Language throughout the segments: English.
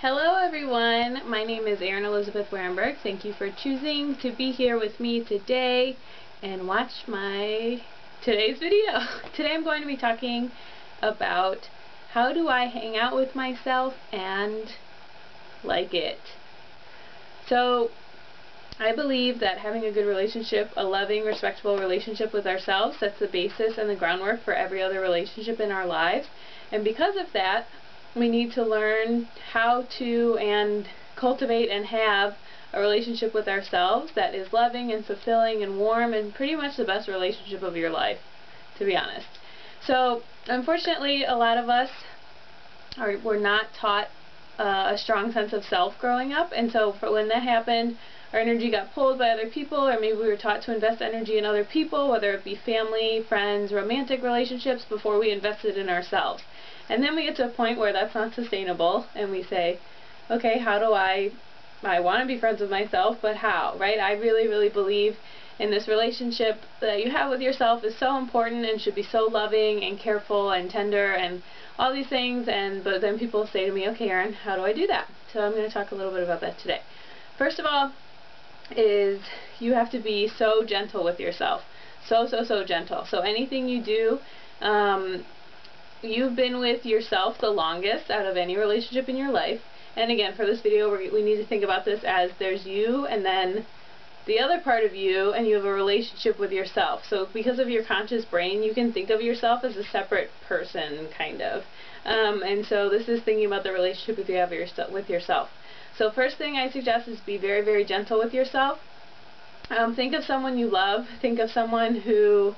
Hello everyone, my name is Erin Elizabeth Warenberg. Thank you for choosing to be here with me today and watch today's video. Today I'm going to be talking about how do I hang out with myself and like it. So I believe that having a good relationship, a loving, respectful relationship with ourselves, sets the basis and the groundwork for every other relationship in our lives. And because of that, we need to learn how to and cultivate and have a relationship with ourselves that is loving and fulfilling and warm and pretty much the best relationship of your life, to be honest. So unfortunately, a lot of us were not taught a strong sense of self growing up, and so when that happened, our energy got pulled by other people, or maybe we were taught to invest energy in other people, whether it be family, friends, romantic relationships, before we invested in ourselves. And then we get to a point where that's not sustainable, and we say, okay, how do I want to be friends with myself, but how, right? I really, really believe in this relationship that you have with yourself is so important and should be so loving and careful and tender and all these things, but then people say to me, okay, Erin, how do I do that? So I'm going to talk a little bit about that today. First of all, is you have to be so gentle with yourself. So gentle. So anything you do, you've been with yourself the longest out of any relationship in your life. And again, for this video, we need to think about this as there's you and then the other part of you, and you have a relationship with yourself. So because of your conscious brain, you can think of yourself as a separate person, kind of. And so this is thinking about the relationship you have with yourself. So first thing I suggest is be very, very gentle with yourself. Think of someone you love. Think of someone who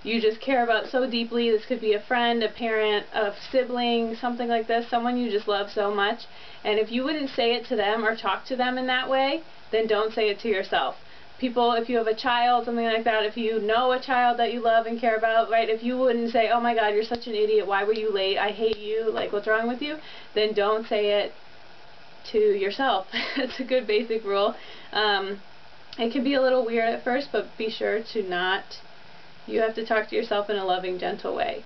you just care about so deeply. This could be a friend, a parent, a sibling, something like this, someone you just love so much. And if you wouldn't say it to them or talk to them in that way, then don't say it to yourself. People, if you have a child, something like that, if you know a child that you love and care about, right, if you wouldn't say, oh my God, you're such an idiot, why were you late, I hate you, like, what's wrong with you, then don't say it to yourself. It's a good basic rule. It can be a little weird at first, but be sure to not. You have to talk to yourself in a loving, gentle way.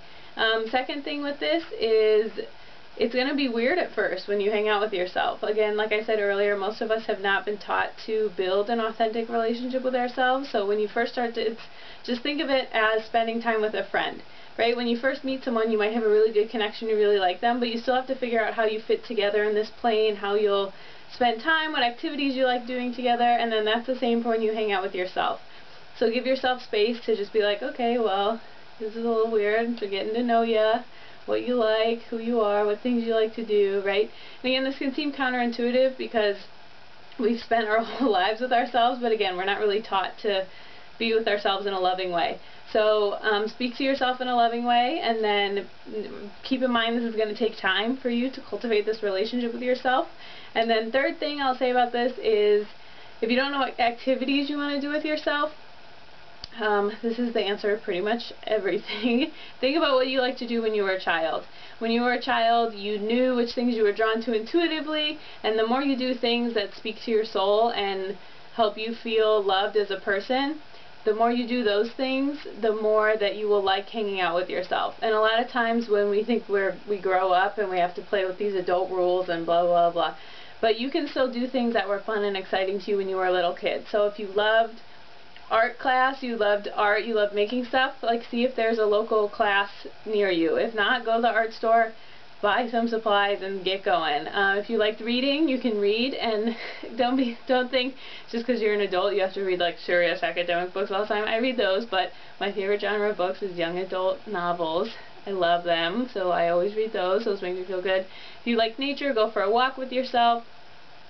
Second thing with this is it's going to be weird at first when you hang out with yourself. Again, like I said earlier, most of us have not been taught to build an authentic relationship with ourselves. So when you first start to, just think of it as spending time with a friend. Right? When you first meet someone, you might have a really good connection, you really like them, but you still have to figure out how you fit together in this plane, how you'll spend time, what activities you like doing together, and then that's the same for when you hang out with yourself. So give yourself space to just be like, okay, well, this is a little weird, we're getting to know you, what you like, who you are, what things you like to do, right? And again, this can seem counterintuitive because we've spent our whole lives with ourselves, but again, we're not really taught to be with ourselves in a loving way. So speak to yourself in a loving way, and then keep in mind this is going to take time for you to cultivate this relationship with yourself. And then third thing I'll say about this is if you don't know what activities you want to do with yourself, this is the answer to pretty much everything. Think about what you like to do when you were a child. When you were a child, you knew which things you were drawn to intuitively, and the more you do things that speak to your soul and help you feel loved as a person, the more you do those things, the more that you will like hanging out with yourself. And a lot of times when we think we grow up and we have to play with these adult rules and blah, blah, blah, but you can still do things that were fun and exciting to you when you were a little kid. So if you loved art class, you loved art, you loved making stuff, like see if there's a local class near you. If not, go to the art store, buy some supplies and get going. If you liked reading, you can read, and don't think just because you're an adult you have to read like serious academic books all the time. I read those, but my favorite genre of books is young adult novels. I love them, so I always read those. Those make me feel good. If you like nature, go for a walk with yourself.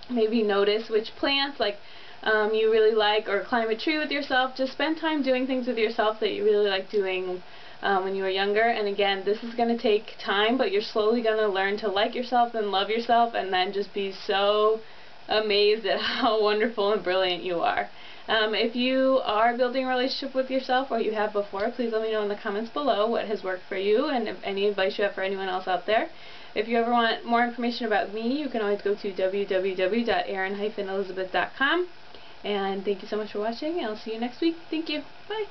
Maybe notice which plants you really like, or climb a tree with yourself. Just spend time doing things with yourself that you really like doing when you were younger. And again, this is going to take time, but you're slowly going to learn to like yourself and love yourself, and then just be so amazed at how wonderful and brilliant you are. If you are building a relationship with yourself, or you have before, please let me know in the comments below what has worked for you and if any advice you have for anyone else out there. If you ever want more information about me, you can always go to www.erin-elizabeth.com. And thank you so much for watching, and I'll see you next week. Thank you. Bye.